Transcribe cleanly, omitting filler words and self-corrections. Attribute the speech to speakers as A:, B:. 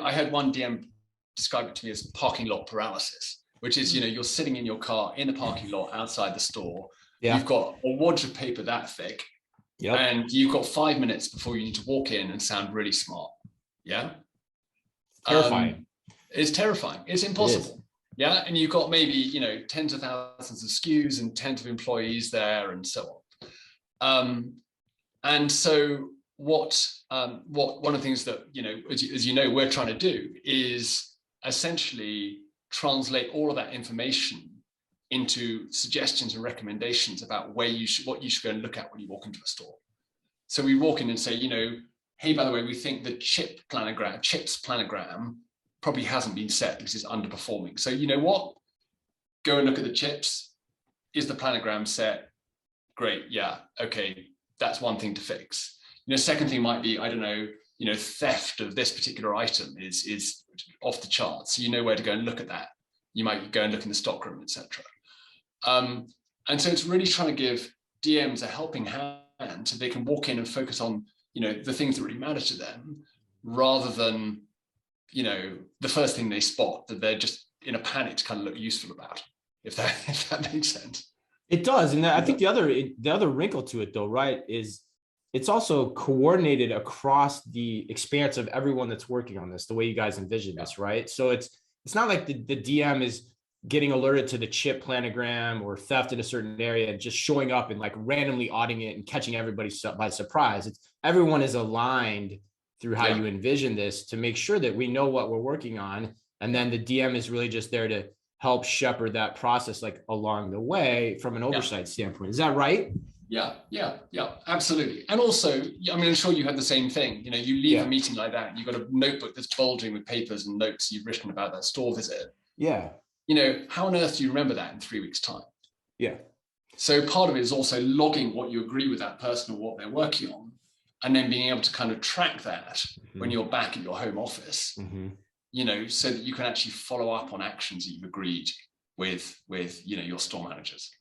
A: I had one DM describe it to me as parking lot paralysis, which is, you're sitting in your car in the parking lot outside the store.
B: Yeah.
A: You've got a wad of paper that thick.
B: Yep.
A: And you've got 5 minutes before you need to walk in and sound really smart. Yeah.
B: Terrifying.
A: It's terrifying. It's impossible. Yeah. And you've got maybe, tens of thousands of SKUs and tens of employees there and so on. And so what one of the things that, as you know, we're trying to do is essentially translate all of that information into suggestions and recommendations about what you should go and look at when you walk into a store. So we walk in and say, hey, by the way, we think the chips planogram probably hasn't been set because it's underperforming. So you know what? Go and look at the chips. Is the planogram set? Great. Yeah. Okay. That's one thing to fix. Second thing might be, I don't know, theft of this particular item is off the charts. So you know where to go and look at that. You might go and look in the stockroom, etc. And so it's really trying to give DMs a helping hand so they can walk in and focus on, the things that really matter to them, rather than, the first thing they spot that they're just in a panic to kind of look useful about, if that makes sense.
B: It does. And I think the other wrinkle to it though, right, is it's also coordinated across the expanse of everyone that's working on this, the way you guys envision this, right? So it's not like the DM is getting alerted to the chip planogram or theft in a certain area and just showing up and like randomly auditing it and catching everybody by surprise. It's everyone is aligned through how you envision this to make sure that we know what we're working on. And then the DM is really just there to help shepherd that process like along the way from an oversight standpoint. Is that right?
A: Yeah, absolutely. And also, I'm sure you had the same thing. You leave a meeting like that, and you've got a notebook that's bulging with papers and notes you've written about that store visit.
B: Yeah.
A: How on earth do you remember that in 3 weeks' time?
B: Yeah.
A: So part of it is also logging what you agree with that person or what they're working on, and then being able to kind of track that when you're back at your home office, so that you can actually follow up on actions that you've agreed with your store managers.